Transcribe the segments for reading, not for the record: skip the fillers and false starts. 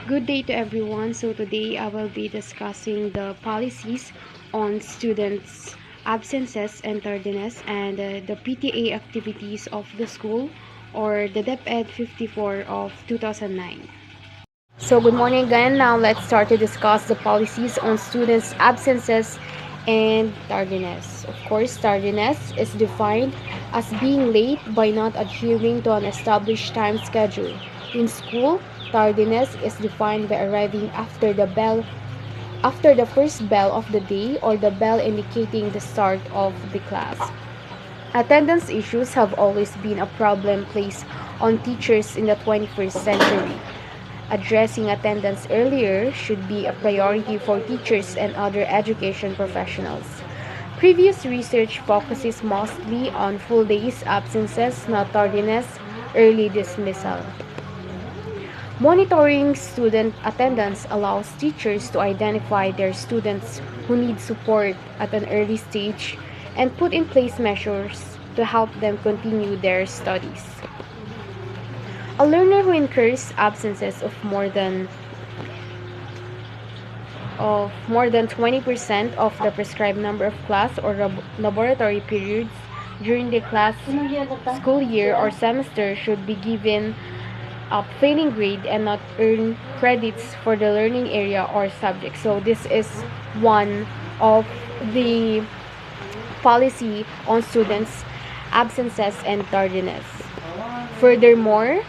Good day to everyone. So today I will be discussing the policies on students' absences and tardiness and the PTA activities of the school or the DepEd 54 of 2009. So good morning again. Now let's start to discuss the policies on students' absences and tardiness. Of course, tardiness is defined as being late by not adhering to an established time schedule. In school, tardiness is defined by arriving after the first bell of the day or the bell indicating the start of the class. Attendance issues have always been a problem placed on teachers in the 21st century. Addressing attendance earlier should be a priority for teachers and other education professionals. Previous research focuses mostly on full days absences, not tardiness, early dismissal. Monitoring student attendance allows teachers to identify their students who need support at an early stage and put in place measures to help them continue their studies. A learner who incurs absences of more than 20% of the prescribed number of class or laboratory periods during the class school year or semester should be given a failing grade and not earn credits for the learning area or subject. So this is one of the policy on students' absences and tardiness. Furthermore,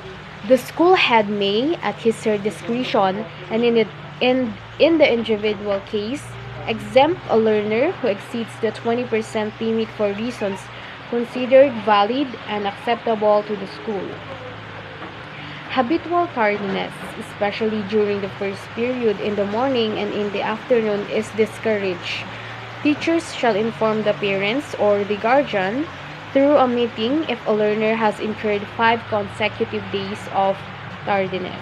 the school head may, at his or her discretion, and in the individual case, exempt a learner who exceeds the 20% limit for reasons considered valid and acceptable to the school. Habitual tardiness, especially during the first period in the morning and in the afternoon, is discouraged. Teachers shall inform the parents or the guardian through a meeting if a learner has incurred 5 consecutive days of tardiness.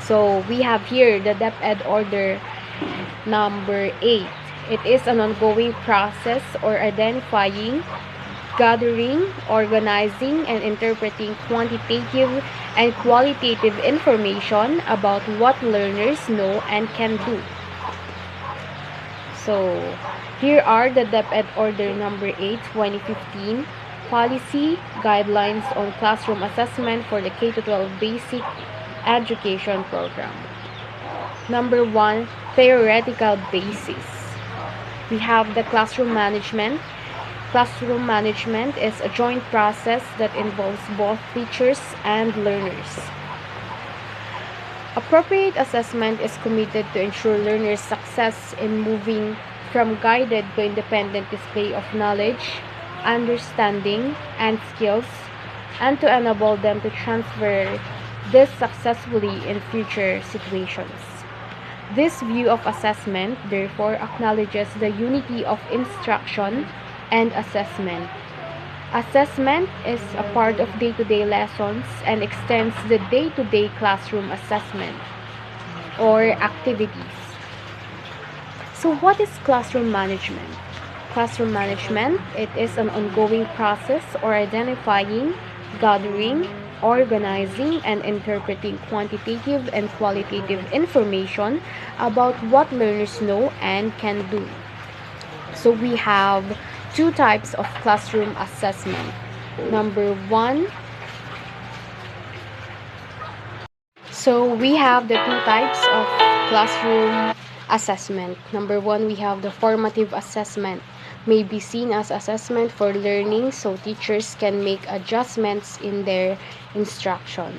So we have here the DepEd order number 8. It is an ongoing process or identifying, gathering, organizing, and interpreting quantitative and qualitative information about what learners know and can do. So, here are the DepEd Order number 8, 2015, Policy Guidelines on Classroom Assessment for the K-12 Basic Education Program. Number 1, Theoretical Basis. We have the classroom management. Classroom management is a joint process that involves both teachers and learners. Appropriate assessment is committed to ensure learners' success in moving from guided to independent display of knowledge, understanding, and skills, and to enable them to transfer this successfully in future situations. This view of assessment, therefore, acknowledges the unity of instruction and assessment. Assessment is a part of day-to-day lessons and extends the day-to-day classroom assessment or activities. So what is classroom management? Classroom management, it is an ongoing process or identifying, gathering, organizing, and interpreting quantitative and qualitative information about what learners know and can do. So we have 2 types of classroom assessment. Number 1, so we have the 2 types of classroom assessment. Number 1, we have the formative assessment. May be seen as assessment for learning so teachers can make adjustments in their instruction.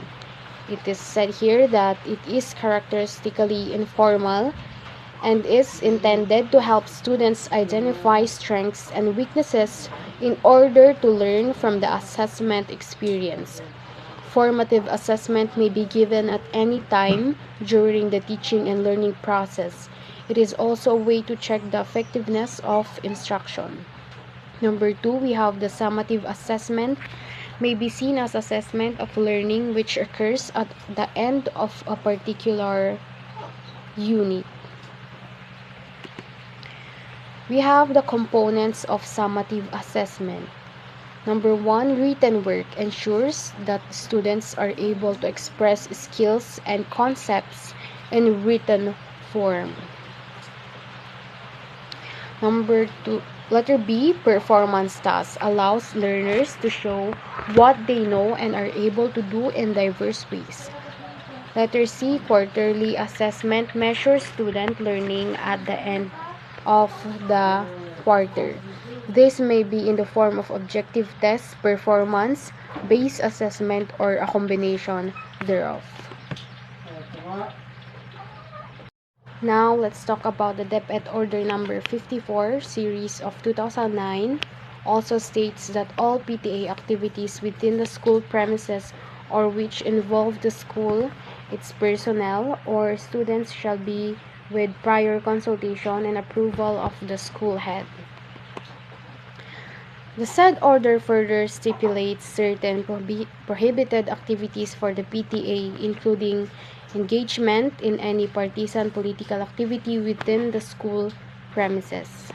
It is said here that it is characteristically informal and is intended to help students identify strengths and weaknesses in order to learn from the assessment experience. Formative assessment may be given at any time during the teaching and learning process. It is also a way to check the effectiveness of instruction. Number 2, we have the summative assessment. May be seen as assessment of learning which occurs at the end of a particular unit. We have the components of summative assessment. Number one, written work ensures that students are able to express skills and concepts in written form. Number two, letter B, performance tasks allows learners to show what they know and are able to do in diverse ways. Letter C, quarterly assessment measures student learning at the end of the quarter. This may be in the form of objective tests, performance based assessment, or a combination thereof. Now, let's talk about the DepEd Order number 54 series of 2009 also states that all PTA activities within the school premises or which involve the school, its personnel, or students shall be with prior consultation and approval of the school head. The said order further stipulates certain prohibited activities for the PTA, including engagement in any partisan political activity within the school premises.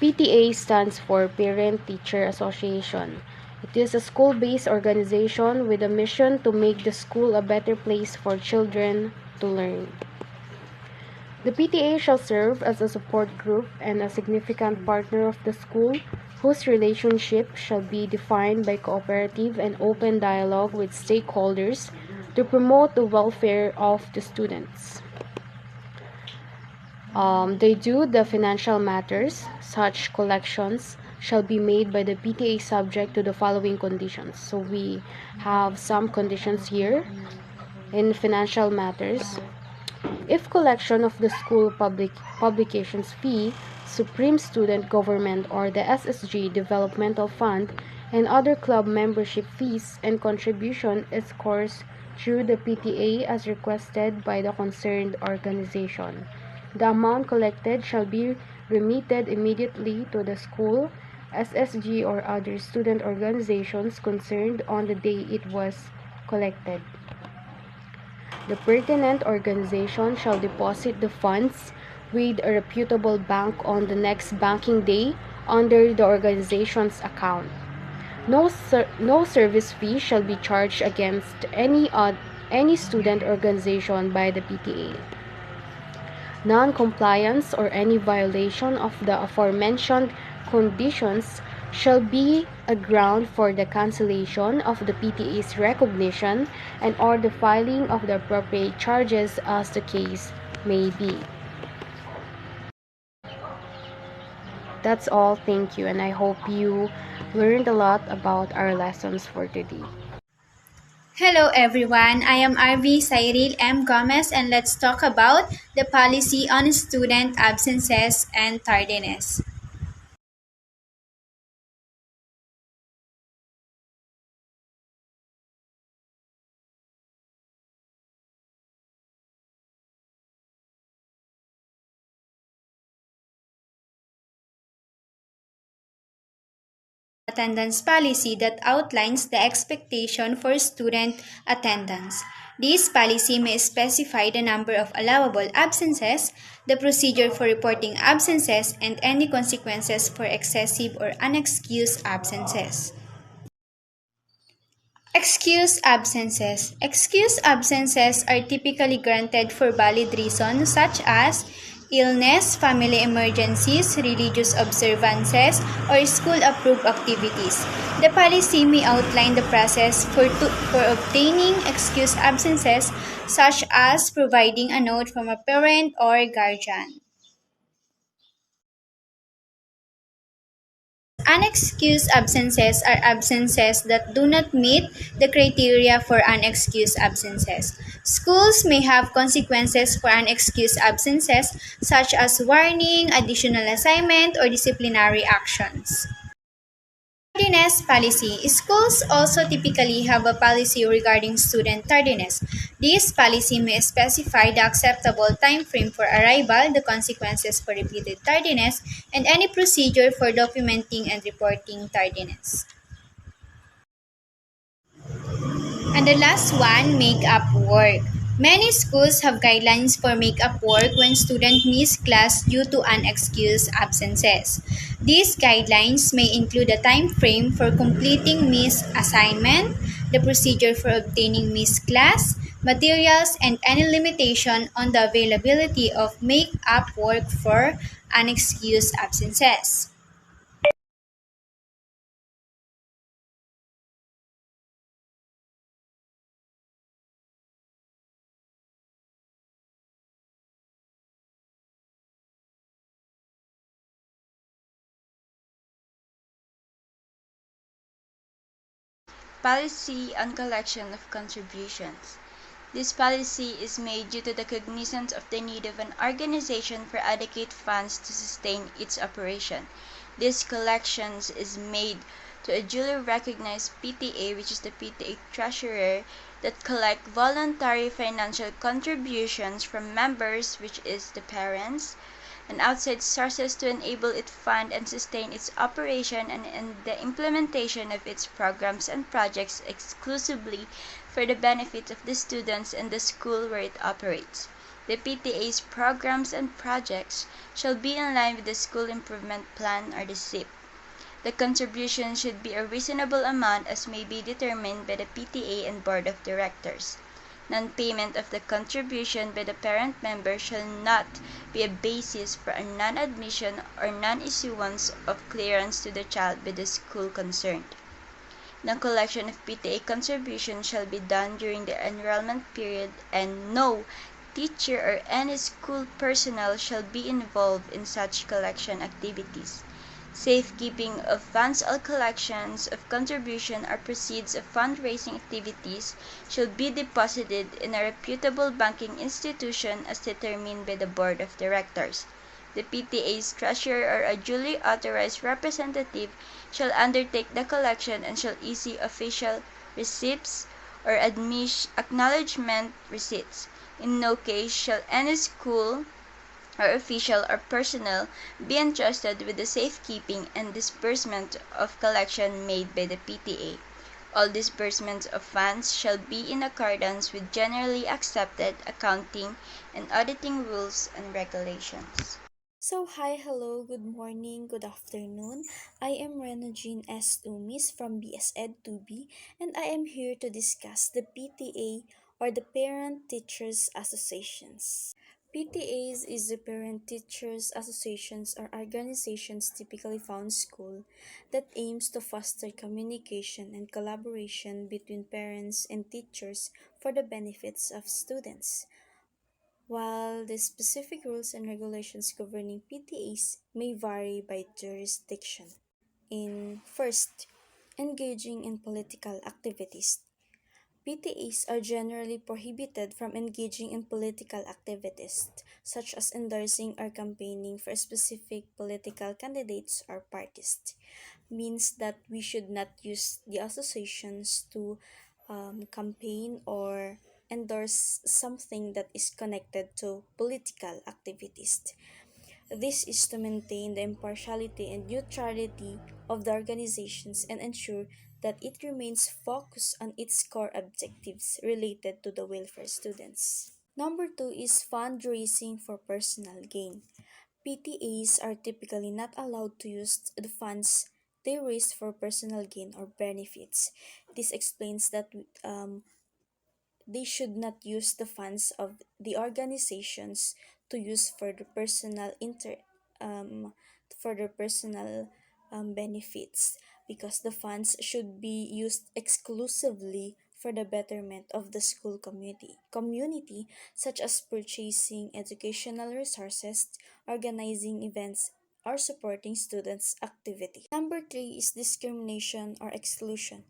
PTA stands for Parent Teacher Association. It is a school-based organization with a mission to make the school a better place for children to learn. The PTA shall serve as a support group and a significant partner of the school, whose relationship shall be defined by cooperative and open dialogue with stakeholders to promote the welfare of the students. They do the financial matters. Such collections shall be made by the PTA subject to the following conditions. So we have some conditions here in financial matters. If collection of the school publications fee, Supreme Student Government or the SSG Developmental Fund, and other club membership fees and contribution is coursed through the PTA as requested by the concerned organization. The amount collected shall be remitted immediately to the school, SSG, or other student organizations concerned on the day it was collected. The pertinent organization shall deposit the funds with a reputable bank on the next banking day under the organization's account. No service fee shall be charged against any student organization by the PTA. Non-compliance or any violation of the aforementioned conditions shall be a ground for the cancellation of the PTA's recognition and or the filing of the appropriate charges as the case may be. That's all. Thank you, and I hope you learned a lot about our lessons for today. Hello everyone, I am RV Cyril M. Gomez and let's talk about the policy on student absences and tardiness. Attendance policy that outlines the expectation for student attendance. This policy may specify the number of allowable absences, the procedure for reporting absences, and any consequences for excessive or unexcused absences. Excused absences. Excused absences are typically granted for valid reasons such as illness, family emergencies, religious observances, or school-approved activities. The policy may outline the process for obtaining excused absences, such as providing a note from a parent or guardian. Unexcused absences are absences that do not meet the criteria for unexcused absences. Schools may have consequences for unexcused absences, such as warning, additional assignment, or disciplinary actions. Tardiness policy. Schools also typically have a policy regarding student tardiness. This policy may specify the acceptable time frame for arrival, the consequences for repeated tardiness, and any procedure for documenting and reporting tardiness. And the last one, make up work. Many schools have guidelines for make-up work when students miss class due to unexcused absences. These guidelines may include a time frame for completing missed assignment, the procedure for obtaining missed class, materials, and any limitation on the availability of make-up work for unexcused absences. Policy on collection of contributions. This policy is made due to the cognizance of the need of an organization for adequate funds to sustain its operation. This collections is made to a duly recognized PTA, which is the PTA treasurer, that collect voluntary financial contributions from members, which is the parents, and outside sources to enable it fund and sustain its operation and the implementation of its programs and projects exclusively for the benefit of the students and the school where it operates. The PTA's programs and projects shall be in line with the School Improvement Plan or the SIP. The contribution should be a reasonable amount as may be determined by the PTA and Board of Directors. Non-payment of the contribution by the parent member shall not be a basis for a non-admission or non-issuance of clearance to the child by the school concerned. No collection of PTA contribution shall be done during the enrollment period, and no teacher or any school personnel shall be involved in such collection activities. Safekeeping of funds or collections of contribution or proceeds of fundraising activities shall be deposited in a reputable banking institution as determined by the Board of Directors. The PTA's treasurer or a duly authorized representative shall undertake the collection and shall issue official receipts or acknowledgement receipts. In no case shall any school or official or personnel be entrusted with the safekeeping and disbursement of collection made by the PTA. All disbursements of funds shall be in accordance with generally accepted accounting and auditing rules and regulations. So, hi, hello, good morning, good afternoon. I am Rena Jean S. Umis from BSED 2B, and I am here to discuss the PTA or the Parent Teachers Associations. PTAs is the Parent Teachers Associations or organizations typically found school that aims to foster communication and collaboration between parents and teachers for the benefits of students. While the specific rules and regulations governing PTAs may vary by jurisdiction. In first, engaging in political activities. PTAs are generally prohibited from engaging in political activities, such as endorsing or campaigning for specific political candidates or parties. Means that we should not use the associations to campaign or endorse something that is connected to political activities. This is to maintain the impartiality and neutrality of the organizations and ensure that it remains focused on its core objectives related to the welfare students. Number two is fundraising for personal gain. PTAs are typically not allowed to use the funds they raise for personal gain or benefits. This explains that they should not use the funds of the organizations to use for the um, personal benefits, because the funds should be used exclusively for the betterment of the school community, such as purchasing educational resources, organizing events, or supporting students activity. Number three is discrimination or exclusion.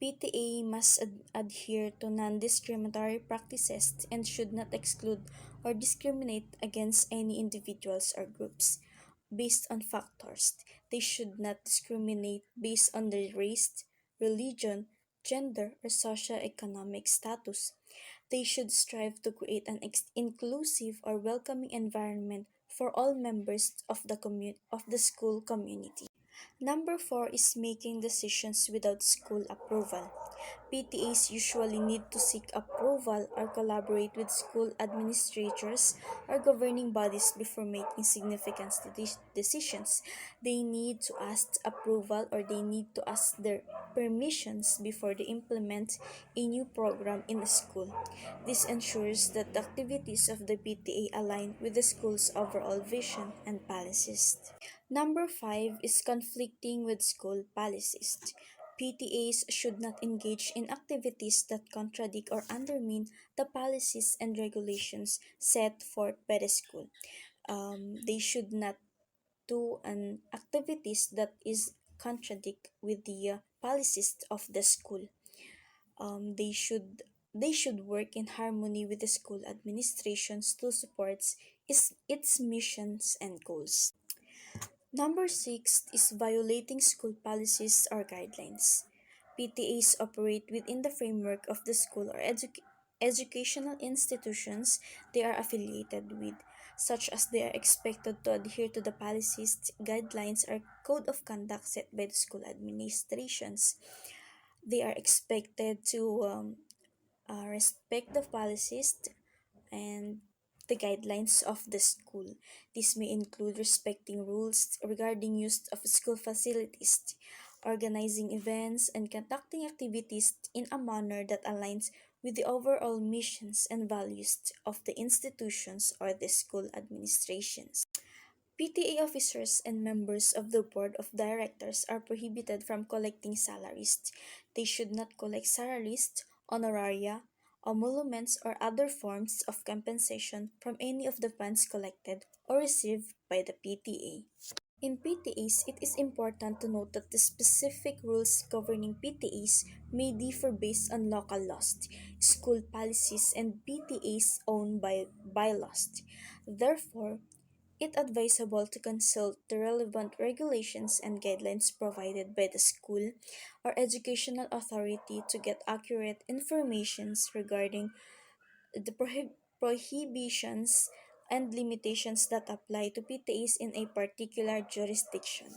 PTA must adhere to non-discriminatory practices and should not exclude or discriminate against any individuals or groups based on factors. They should not discriminate based on their race, religion, gender, or socio-economic status. They should strive to create an inclusive or welcoming environment for all members of the school community. Number 4 is making decisions without school approval. PTAs usually need to seek approval or collaborate with school administrators or governing bodies before making significant decisions. They need to ask approval or they need to ask their permissions before they implement a new program in a school. This ensures that the activities of the PTA align with the school's overall vision and policies. Number 5 is conflicting with school policies. PTAs should not engage in activities that contradict or undermine the policies and regulations set forth by the school. They should not do an activities that is contradict with the policies of the school. They should work in harmony with the school administrations to support its missions and goals. Number 6 is violating school policies or guidelines. PTAs operate within the framework of the school or educational institutions they are affiliated with, such as they are expected to adhere to the policies, guidelines, or code of conduct set by the school administrations. They are expected to respect the policies and the guidelines of the school. This may include respecting rules regarding use of school facilities, organizing events, and conducting activities in a manner that aligns with the overall missions and values of the institutions or the school administrations. PTA officers and members of the board of directors are prohibited from collecting salaries. They should not collect salaries, honoraria, emoluments, or other forms of compensation from any of the funds collected or received by the PTA. In PTAs, it is important to note that the specific rules governing PTAs may differ based on local laws, school policies, and PTAs owned by bylaws. Therefore, it advisable to consult the relevant regulations and guidelines provided by the school or educational authority to get accurate informations regarding the prohibitions and limitations that apply to PTAs in a particular jurisdiction.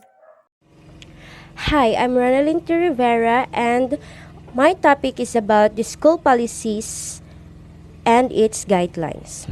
Hi, I'm Ronaldin T. Rivera, and my topic is about the school policies and its guidelines.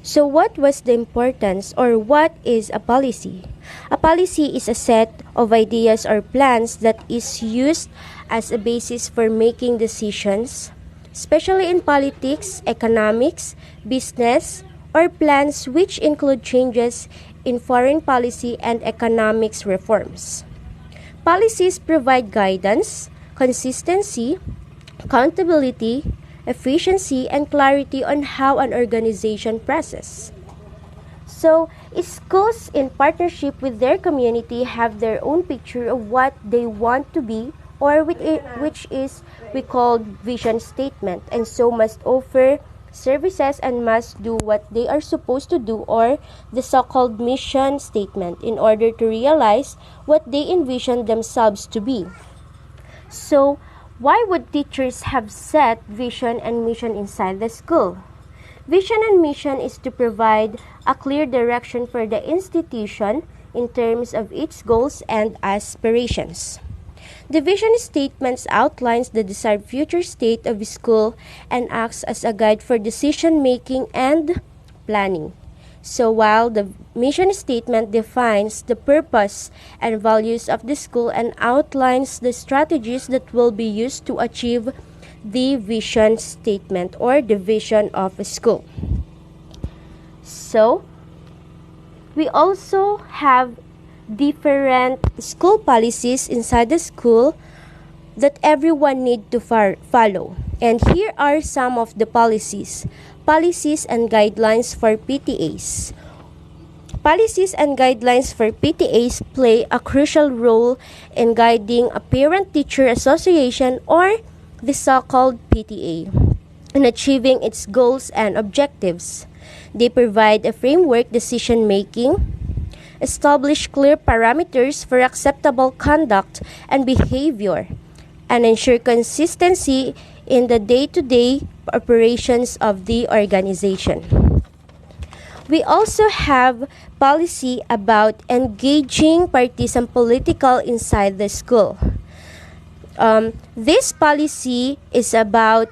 So, what was the importance or what is a policy? A policy is a set of ideas or plans that is used as a basis for making decisions, especially in politics, economics, business, or plans which include changes in foreign policy and economics reforms. Policies provide guidance, consistency, accountability, efficiency, and clarity on how an organization processes. So, schools in partnership with their community have their own picture of what they want to be or which is we call vision statement, and so must offer services and must do what they are supposed to do, or the so-called mission statement, in order to realize what they envision themselves to be. So, why would teachers have set vision and mission inside the school? Vision and mission is to provide a clear direction for the institution in terms of its goals and aspirations. The vision statements outlines the desired future state of the school and acts as a guide for decision making and planning. So while the mission statement defines the purpose and values of the school and outlines the strategies that will be used to achieve the vision statement or the vision of a school. So, we also have different school policies inside the school that everyone need to follow. And here are some of the policies and guidelines for PTAs. Policies and guidelines for PTAs play a crucial role in guiding a parent-teacher association or the so-called PTA in achieving its goals and objectives. They provide a framework decision-making, establish clear parameters for acceptable conduct and behavior, and ensure consistency in the day-to-day operations of the organization. We also have policy about engaging partisan political inside the school. This policy is about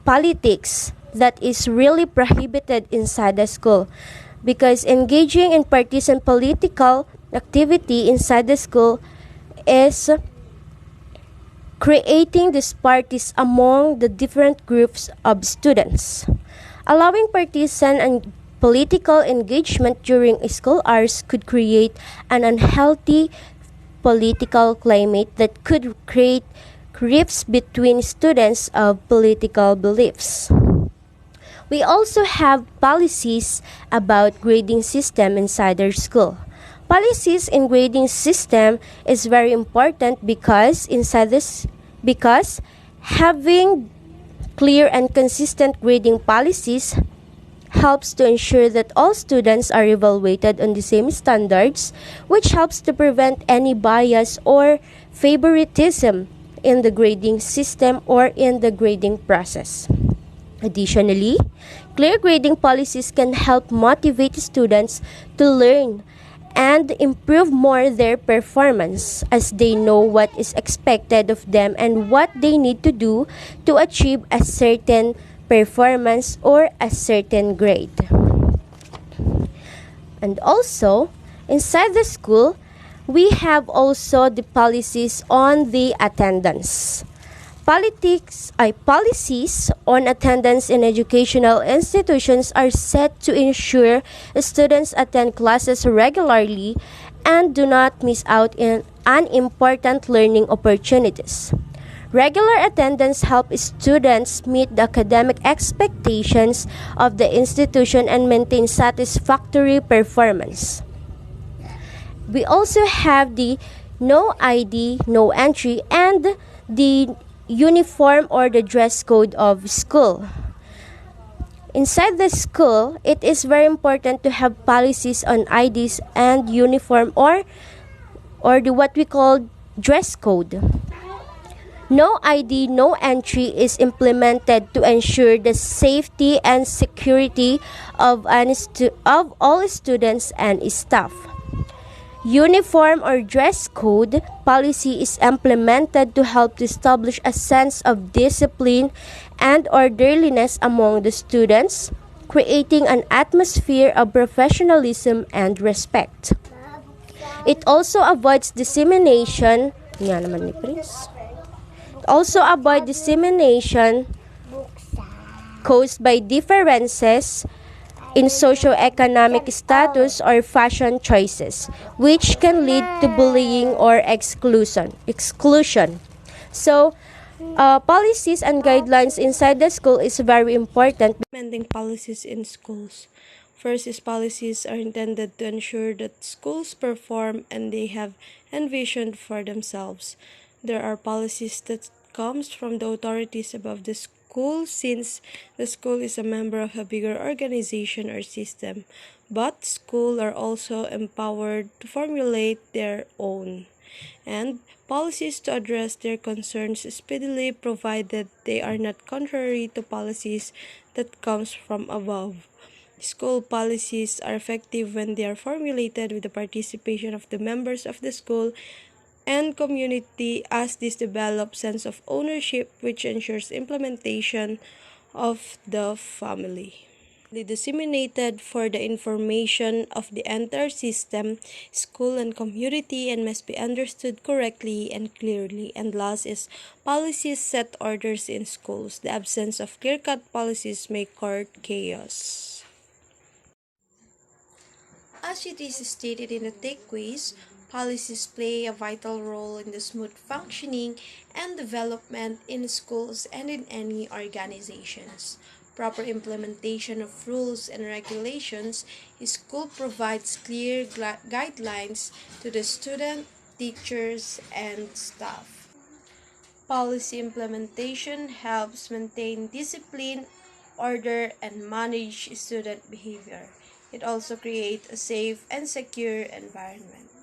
politics that is really prohibited inside the school, because engaging in partisan political activity inside the school is creating disparities among the different groups of students. Allowing partisan and political engagement during school hours could create an unhealthy political climate that could create rifts between students of political beliefs. We also have policies about grading system inside our school. Policies in grading system is very important because having clear and consistent grading policies helps to ensure that all students are evaluated on the same standards, which helps to prevent any bias or favoritism in the grading system or in the grading process. Additionally, clear grading policies can help motivate students to learn and improve more their performance, as they know what is expected of them and what they need to do to achieve a certain performance or a certain grade. And also, inside the school, we have also the policies on the attendance. Policies on attendance in educational institutions are set to ensure students attend classes regularly and do not miss out on important learning opportunities. Regular attendance helps students meet the academic expectations of the institution and maintain satisfactory performance. We also have the no ID, no entry, and the uniform or the dress code of school. Inside the school, it is very important to have policies on IDs and uniform or the what we call dress code. No ID, no entry is implemented to ensure the safety and security of all students and staff. Uniform or dress code policy is implemented to help to establish a sense of discipline and orderliness among the students, creating an atmosphere of professionalism and respect. It also avoids dissemination. Yan naman ni Prince. Also avoid dissemination caused by differences in socioeconomic status or fashion choices, which can lead to bullying or exclusion. So, policies and guidelines inside the school is very important. Implementing policies in schools. First is policies are intended to ensure that schools perform and they have envisioned for themselves. There are policies that comes from the authorities above the school, since the school is a member of a bigger organization or system, but schools are also empowered to formulate their own and policies to address their concerns speedily, provided they are not contrary to policies that comes from above. School policies are effective when they are formulated with the participation of the members of the school and community, as this develop sense of ownership, which ensures implementation of the family. Disseminated for the information of the entire system, school and community, and must be understood correctly and clearly. And last is policies set orders in schools. The absence of clear-cut policies may court chaos. As it is stated in the takeaways, policies play a vital role in the smooth functioning and development in schools and in any organizations. Proper implementation of rules and regulations, school provides clear guidelines to the student, teachers, and staff. Policy implementation helps maintain discipline, order, and manage student behavior. It also creates a safe and secure environment.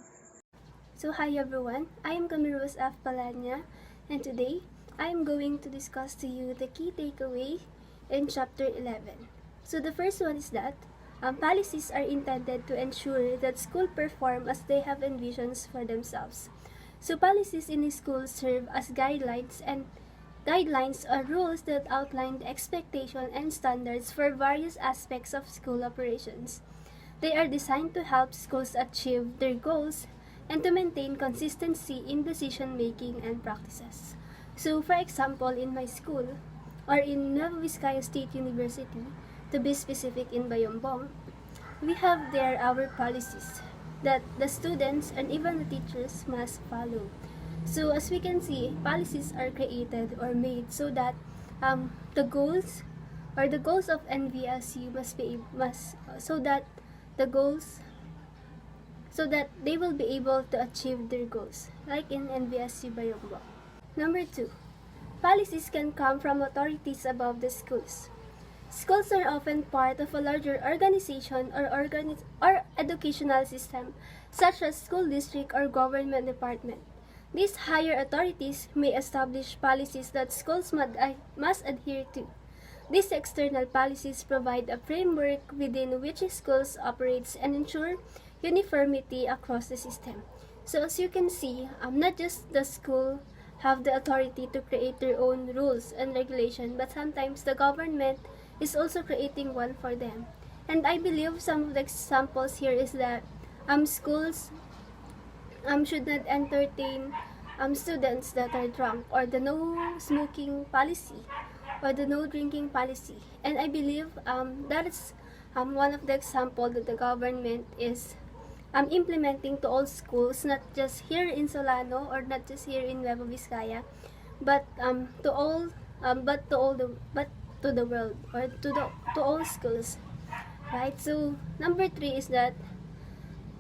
So hi everyone, I am Camirus F. Palanya, and today I am going to discuss to you the key takeaway in chapter 11. So the first one is that policies are intended to ensure that school perform as they have envisions for themselves. So policies in a school serve as guidelines are rules that outline the expectation and standards for various aspects of school operations. They are designed to help schools achieve their goals and to maintain consistency in decision making and practices. So, for example, in my school, or in Nueva Vizcaya State University, to be specific in Bayombong, we have there our policies that the students and even the teachers must follow. So as we can see, policies are created or made so that the goals of NVSU must so that the goals so that they will be able to achieve their goals, like in NVSU Bayombo. Number 2, policies can come from authorities above the schools. Schools are often part of a larger organization or educational system, such as school district or government department. These higher authorities may establish policies that schools must adhere to. These external policies provide a framework within which schools operates and ensure uniformity across the system. So as you can see, not just the school have the authority to create their own rules and regulation, but sometimes the government is also creating one for them. And I believe some of the examples here is that schools should not entertain students that are drunk, or the no smoking policy, or the no drinking policy. And I believe that is one of the example that the government is implementing to all schools, not just here in Solano or not just here in Nueva Vizcaya, but to the world, or to all schools, right? So number 3 is that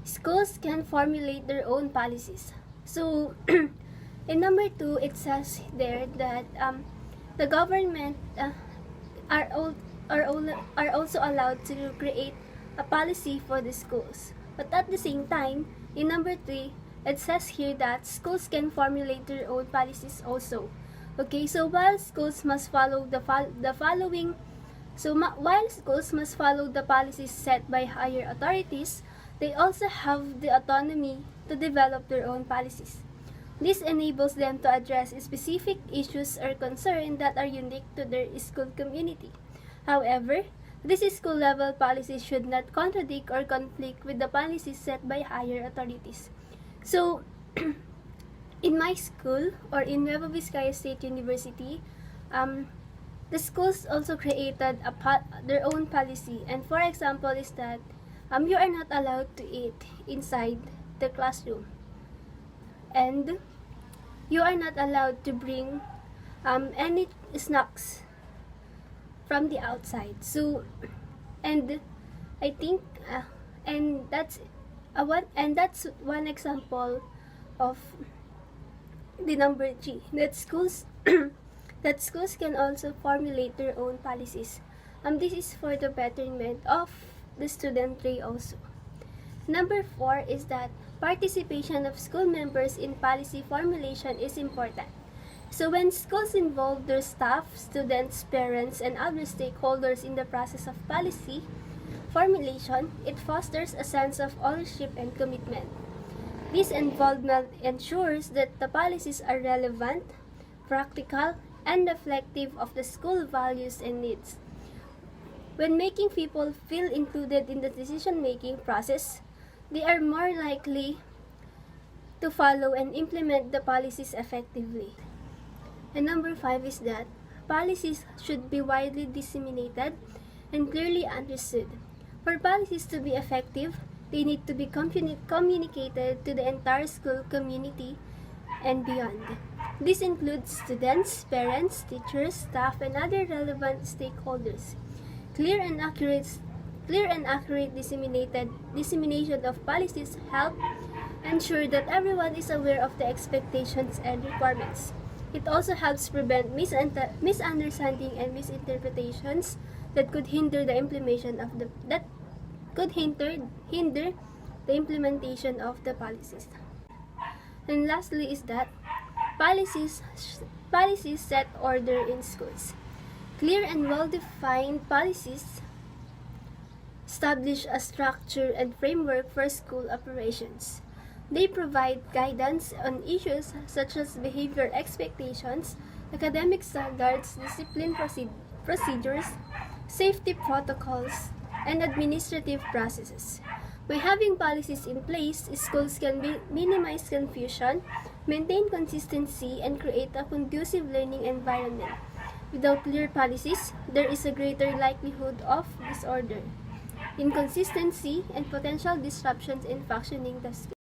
schools can formulate their own policies. So in number 2, it says there that the government are also allowed to create a policy for the schools. But at the same time, in number 3, it says here that schools can formulate their own policies also. Okay, so while schools must follow the following, while schools must follow the policies set by higher authorities, they also have the autonomy to develop their own policies. This enables them to address specific issues or concerns that are unique to their school community. However, these school-level policies should not contradict or conflict with the policies set by higher authorities. So, in my school, or in Nueva Vizcaya State University, the schools also created their own policy. And for example is that you are not allowed to eat inside the classroom. And you are not allowed to bring any snacks from the outside. So, and I think, and that's one example of the number 3, that schools that schools can also formulate their own policies. This is for the betterment of the studentry also. Number 4 is that participation of school members in policy formulation is important. So when schools involve their staff, students, parents, and other stakeholders in the process of policy formulation, it fosters a sense of ownership and commitment. This involvement ensures that the policies are relevant, practical, and reflective of the school values and needs. When making people feel included in the decision-making process, they are more likely to follow and implement the policies effectively. And number 5 is that policies should be widely disseminated and clearly understood. For policies to be effective, they need to be communicated to the entire school community and beyond. This includes students, parents, teachers, staff, and other relevant stakeholders. Clear and accurate dissemination of policies help ensure that everyone is aware of the expectations and requirements. It also helps prevent misunderstanding and misinterpretations that could hinder the implementation of the policies. And lastly is that policies set order in schools. Clear and well-defined policies establish a structure and framework for school operations. They provide guidance on issues such as behavior expectations, academic standards, procedures, safety protocols, and administrative processes. By having policies in place, schools can minimize confusion, maintain consistency, and create a conducive learning environment. Without clear policies, there is a greater likelihood of disorder, inconsistency, and potential disruptions in functioning the school.